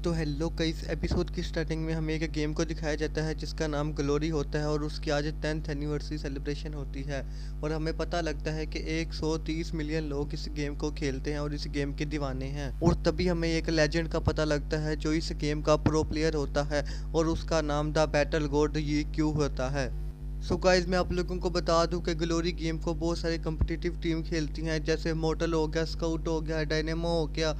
तो hello guys, episode की starting में हमें एक गेम को दिखाया जाता है जिसका नाम ग्लोरी होता है और उसकी आज 10th एनिवर्सरी सेलिब्रेशन होती है। और हमें पता लगता है कि 130 मिलियन लोग इस गेम को खेलते हैं और इस गेम के दीवाने हैं। और तभी हमें एक लेजेंड का पता लगता है जो इस गेम का प्रो प्लेयर होता है और उसका नाम द बैटल गॉड ये क्यू होता है। सो गाइस, मैं आप लोगों को बता दूं कि ग्लोरी गेम को बहुत सारी कम्पिटिटिव टीम खेलती हैं, जैसे मोर्टल हो गया, स्काउट हो गया, डायनेमो हो गया।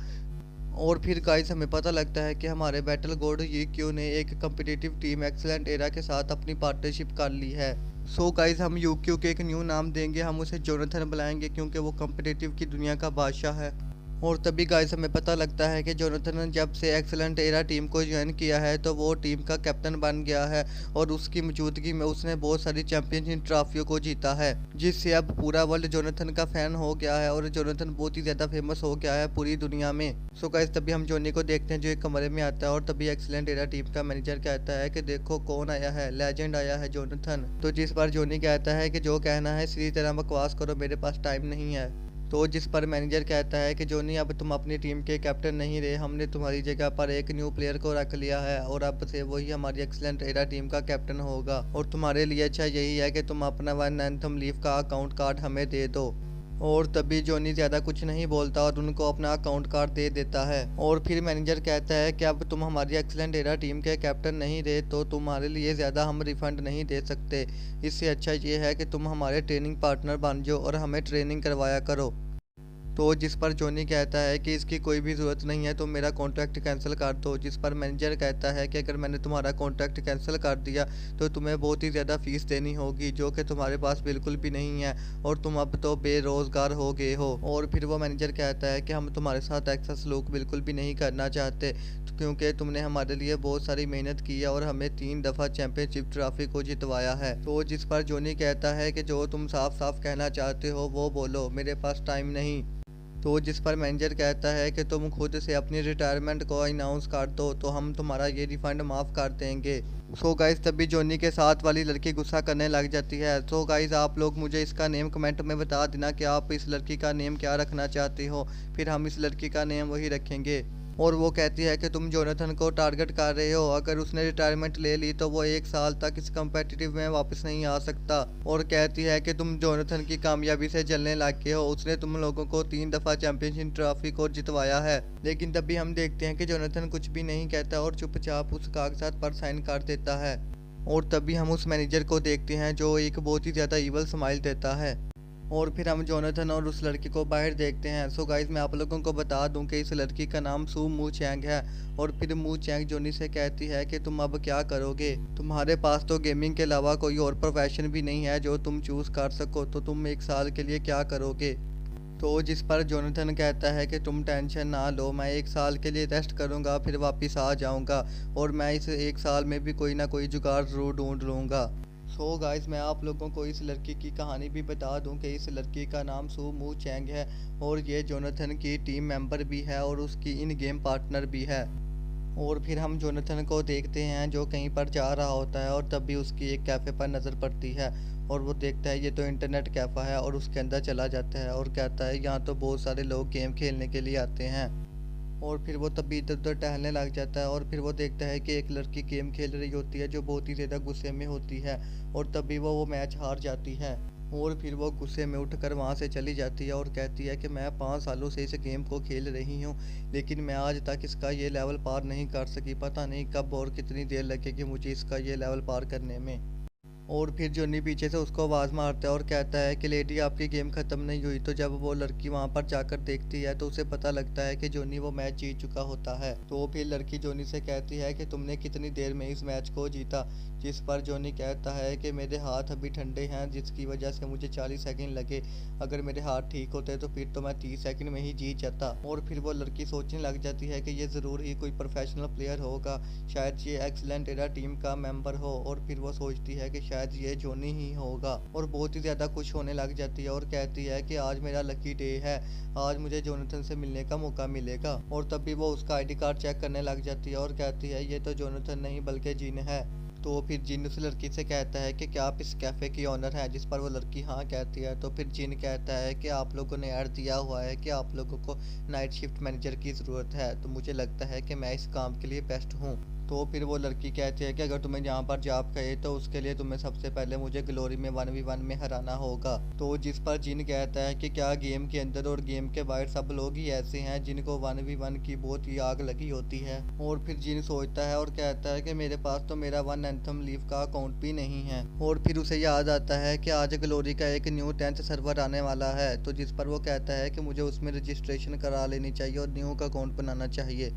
और फिर गाइस हमें पता लगता है कि हमारे बैटल गॉड ये क्यों ने एक कम्पिटिटिव टीम एक्सीलेंट एरा के साथ अपनी पार्टनरशिप कर ली है। सो गाइस, हम यूक्यू के एक न्यू नाम देंगे, हम उसे जोनाथन बुलाएंगे क्योंकि वो कम्पिटिटिव की दुनिया का बादशाह है। और तभी गाइस हमें पता लगता है कि जोनाथन ने जब से एक्सीलेंट एरा टीम को ज्वाइन किया है तो वो टीम का कैप्टन बन गया है और उसकी मौजूदगी में उसने बहुत सारी चैंपियनशिप ट्रॉफियों को जीता है, जिससे अब पूरा वर्ल्ड जोनाथन का फैन हो गया है और जोनाथन बहुत ही ज़्यादा फेमस हो गया है पूरी दुनिया में। सो गाइस, तभी हम जोनी को देखते हैं जो एक कमरे में आता है और तभी एक्सीलेंट एरा टीम का मैनेजर कहता है कि देखो कौन आया है, लेजेंड आया है जोनाथन। तो जिस बार जोनी कहता है कि जो कहना है सीधी तरह बकवास करो, मेरे पास टाइम नहीं है। तो जिस पर मैनेजर कहता है कि जोनी अब तुम अपनी टीम के कैप्टन नहीं रहे, हमने तुम्हारी जगह पर एक न्यू प्लेयर को रख लिया है और अब से वही हमारी एक्सीलेंट एरा टीम का कैप्टन होगा। और तुम्हारे लिए अच्छा यही है कि तुम अपना वन एंथम लीफ का अकाउंट कार्ड हमें दे दो। और तभी जोनी ज़्यादा कुछ नहीं बोलता और उनको अपना अकाउंट कार्ड दे देता है। और फिर मैनेजर कहता है कि अब तुम हमारी एक्सीलेंट एरा टीम के कैप्टन नहीं रहे तो तुम्हारे लिए ज़्यादा हम रिफंड नहीं दे सकते। इससे अच्छा ये है कि तुम हमारे ट्रेनिंग पार्टनर बन जाओ और हमें ट्रेनिंग करवाया करो। तो जिस पर जोनी कहता है कि इसकी कोई भी ज़रूरत नहीं है, तुम मेरा कॉन्ट्रैक्ट कैंसिल कर दो। जिस पर मैनेजर कहता है कि अगर मैंने तुम्हारा कॉन्ट्रैक्ट कैंसिल कर दिया तो तुम्हें बहुत ही ज़्यादा फीस देनी होगी जो कि तुम्हारे पास बिल्कुल भी नहीं है और तुम अब तो बेरोज़गार हो गए हो। और फिर वो मैनेजर कहता है कि हम तुम्हारे साथ ऐसा सलूक बिल्कुल भी नहीं करना चाहते क्योंकि तुमने हमारे लिए बहुत सारी मेहनत की है और हमें 3 दफ़ा चैंपियनशिप ट्रॉफी को जितवाया है। तो जिस पर जोनी कहता है कि जो तुम साफ साफ कहना चाहते हो वो बोलो, मेरे पास टाइम नहीं। तो जिस पर मैनेजर कहता है कि तुम खुद से अपनी रिटायरमेंट को अनाउंस कर दो तो हम तुम्हारा ये रिफंड माफ़ कर देंगे। सो गाइस, तभी जोनी के साथ वाली लड़की गुस्सा करने लग जाती है। सो गाइस, आप लोग मुझे इसका नेम कमेंट में बता देना कि आप इस लड़की का नेम क्या रखना चाहते हो, फिर हम इस लड़की का नेम वही रखेंगे। और वो कहती है कि तुम जोनाथन को टारगेट कर रहे हो, अगर उसने रिटायरमेंट ले ली तो वो 1 साल तक इस कम्पेटिटिव में वापस नहीं आ सकता। और कहती है कि तुम जोनाथन की कामयाबी से जलने लग गए हो, उसने तुम लोगों को 3 दफ़ा चैंपियनशिप ट्रॉफी को जितवाया है। लेकिन तभी हम देखते हैं कि जोनाथन कुछ भी नहीं कहता और चुपचाप उस कागजात पर साइन कर देता है। और तभी हम उस मैनेजर को देखते हैं जो एक बहुत ही ज़्यादा ईवल स्माइल देता है। और फिर हम जोनाथन और उस लड़की को बाहर देखते हैं। सो गाइस, मैं आप लोगों को बता दूं कि इस लड़की का नाम सू मू चैंग है। और फिर मू चैंग जोनी से कहती है कि तुम अब क्या करोगे, तुम्हारे पास तो गेमिंग के अलावा कोई और प्रोफेशन भी नहीं है जो तुम चूज़ कर सको, तो तुम 1 साल के लिए क्या करोगे। तो जिस पर जोनाथन कहता है कि तुम टेंशन ना लो, मैं 1 साल के लिए रेस्ट करूंगा फिर वापस आ जाऊंगा और मैं इस 1 साल में भी कोई ना कोई जुगाड़ ज़रूर ढूंढ लूँगा। सो गाइस, मैं आप लोगों को इस लड़की की कहानी भी बता दूं कि इस लड़की का नाम सू मू चैंग है और ये जोनाथन की टीम मेंबर भी है और उसकी इन गेम पार्टनर भी है। और फिर हम जोनाथन को देखते हैं जो कहीं पर जा रहा होता है और तभी उसकी एक कैफ़े पर नज़र पड़ती है और वो देखता है ये तो इंटरनेट कैफ़ा है और उसके अंदर चला जाता है और कहता है यहाँ तो बहुत सारे लोग गेम खेलने के लिए आते हैं। और फिर वो तभी इधर उधर टहलने लग जाता है और फिर वो देखता है कि एक लड़की गेम खेल रही होती है जो बहुत ही ज़्यादा गुस्से में होती है और तभी वो मैच हार जाती है। और फिर वो गुस्से में उठकर वहाँ से चली जाती है और कहती है कि मैं 5 सालों से इस गेम को खेल रही हूँ लेकिन मैं आज तक इसका ये लेवल पार नहीं कर सकी, पता नहीं कब और कितनी देर लगेगी मुझे इसका ये लेवल पार करने में। और फिर जोनी पीछे से उसको आवाज़ मारता है और कहता है कि लेडी, आपकी गेम ख़त्म नहीं हुई। तो जब वो लड़की वहाँ पर जाकर देखती है तो उसे पता लगता है कि जोनी वो मैच जीत चुका होता है। तो फिर लड़की जोनी से कहती है कि तुमने कितनी देर में इस मैच को जीता। जिस पर जोनी कहता है कि मेरे हाथ अभी ठंडे हैं जिसकी वजह से मुझे 40 सेकंड लगे, अगर मेरे हाथ ठीक होते तो फिर तो मैं 30 सेकंड में ही जीत जाता। और फिर वो लड़की सोचने लग जाती है कि ये ज़रूर ही कोई प्रोफेशनल प्लेयर होगा, शायद ये एक्सीलेंट एरा टीम का मेंबर हो। और फिर वो सोचती है कि शायद ये जोनी ही होगा और बहुत ही ज़्यादा खुश होने लग जाती है और कहती है कि आज मेरा लकी डे है, आज मुझे जोनाथन से मिलने का मौका मिलेगा। और तभी वो उसका आईडी कार्ड चेक करने लग जाती है और कहती है ये तो जोनाथन नहीं बल्कि जिन है। तो फिर जिन उस लड़की से कहता है कि क्या आप इस कैफ़े की ओनर हैं, जिस पर वो लड़की हाँ कहती है। तो फिर जिन कहता है कि आप लोगों ने ऐड दिया हुआ है कि आप लोगों को नाइट शिफ्ट मैनेजर की ज़रूरत है, तो मुझे लगता है कि मैं इस काम के लिए बेस्ट हूँ। तो फिर वो लड़की कहती है कि अगर तुम्हें यहाँ पर जॉब चाहिए तो उसके लिए तुम्हें सबसे पहले मुझे ग्लोरी में 1v1 में हराना होगा। तो जिस पर जिन कहता है कि क्या गेम के अंदर और गेम के बाहर सब लोग ही ऐसे हैं जिनको 1v1 की बहुत ही आग लगी होती है। और फिर जिन सोचता है और कहता है कि मेरे पास तो मेरा वन एंथम लीव का अकाउंट भी नहीं है। और फिर उसे याद आता है कि आज ग्लोरी का एक न्यू 10th सर्वर आने वाला है, तो जिस पर वो कहता है कि मुझे उसमें रजिस्ट्रेशन करा लेनी चाहिए और न्यू का अकाउंट बनाना चाहिए।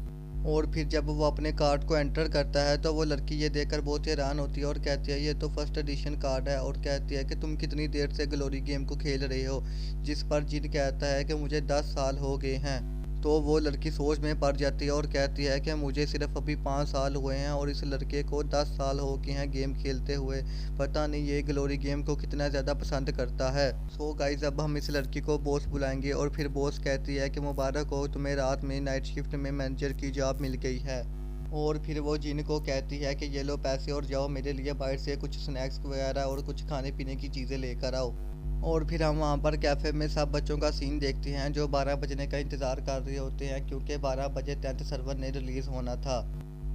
और फिर जब वो अपने कार्ड को एंटर करता है तो वो लड़की ये देखकर बहुत हैरान होती है और कहती है ये तो फर्स्ट एडिशन कार्ड है, और कहती है कि तुम कितनी देर से ग्लोरी गेम को खेल रहे हो। जिस पर जिन कहता है कि मुझे 10 साल हो गए हैं। तो वो लड़की सोच में पड़ जाती है और कहती है कि मुझे सिर्फ अभी 5 साल हुए हैं और इस लड़के को 10 साल हो गए हैं गेम खेलते हुए। पता नहीं ये ग्लोरी गेम को कितना ज़्यादा पसंद करता है। सो गाइज अब हम इस लड़की को बॉस बुलाएंगे और फिर बॉस कहती है कि मुबारक हो, तुम्हें रात में नाइट शिफ्ट में मैनेजर की जॉब मिल गई है। और फिर वो जिन को कहती है कि ये लो पैसे और जाओ मेरे लिए बाहर से कुछ स्नैक्स वगैरह और कुछ खाने पीने की चीज़ें लेकर आओ। और फिर हम वहाँ पर कैफ़े में सब बच्चों का सीन देखते हैं जो 12 बजने का इंतज़ार कर रहे होते हैं, क्योंकि 12 बजे 10th सर्वर ने रिलीज़ होना था।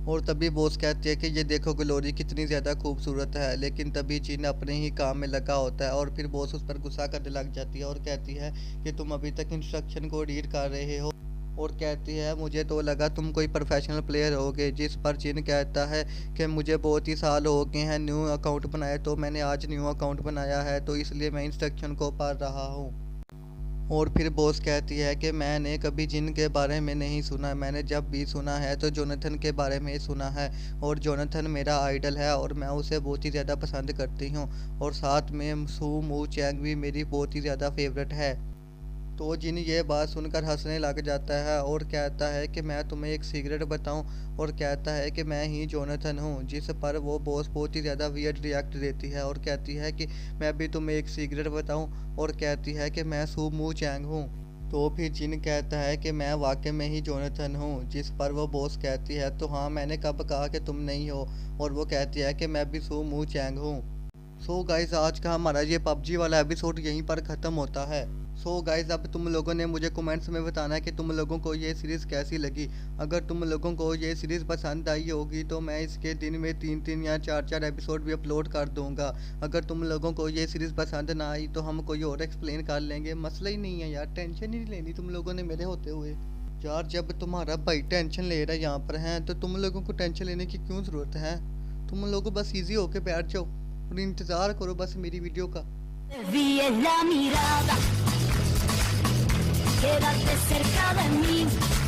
और तभी बॉस कहती है कि ये देखो ग्लोरी कितनी ज़्यादा खूबसूरत है, लेकिन तभी जिन अपने ही काम में लगा होता है और फिर बॉस उस पर गुस्सा करने लग जाती है और कहती है कि तुम अभी तक इंस्ट्रक्शन को रीड कर रहे हो। और कहती है मुझे तो लगा तुम कोई प्रोफेशनल प्लेयर होगे। जिस पर जिन कहता है कि मुझे बहुत ही साल हो गए हैं न्यू अकाउंट बनाए, तो मैंने आज न्यू अकाउंट बनाया है तो इसलिए मैं इंस्ट्रक्शन को पढ़ रहा हूँ। और फिर बॉस कहती है कि मैंने कभी जिन के बारे में नहीं सुना, मैंने जब भी सुना है तो जोनाथन के बारे में सुना है, और जोनाथन मेरा आइडल है और मैं उसे बहुत ही ज़्यादा पसंद करती हूँ, और साथ में सू मू चैंग भी मेरी बहुत ही ज़्यादा फेवरेट है। तो जिन ये बात सुनकर हंसने लग जाता है और कहता है कि मैं तुम्हें एक सीक्रेट बताऊं, और कहता है कि मैं ही जोनाथन हूं। जिस पर वो बॉस बहुत ही ज़्यादा वियर्ड रिएक्ट देती है और कहती है कि मैं भी तुम्हें एक सीक्रेट बताऊं, और कहती है कि मैं सू मू चैंग हूं। तो फिर जिन कहता है कि मैं वाकई में ही जोनाथन हूँ। जिस पर वो बॉस कहती है तो हाँ मैंने कब कहा कि तुम नहीं हो, और वो कहती है कि मैं भी सू मू चैंग हूँ। सो गाइज आज का हमारा ये पबजी वाला एपिसोड यहीं पर ख़त्म होता है। सो गाइज अब तुम लोगों ने मुझे कमेंट्स में बताना है कि तुम लोगों को ये सीरीज़ कैसी लगी। अगर तुम लोगों को ये सीरीज़ पसंद आई होगी तो मैं इसके दिन में 3-3 या 4-4 एपिसोड भी अपलोड कर दूंगा। अगर तुम लोगों को ये सीरीज़ पसंद ना आई तो हम कोई और एक्सप्लेन कर लेंगे, मसला ही नहीं है यार, टेंशन ही नहीं लेनी तुम लोगों ने मेरे होते हुए। यार जब तुम्हारा भाई टेंशन ले रहा है यहाँ पर हैं तो तुम लोगों को टेंशन लेने की क्यों ज़रूरत है। तुम लोगों बस ईजी होके बैठ जाओ और इंतज़ार करो बस मेरी वीडियो का। Vi en la mirada, quédate cerca de mí.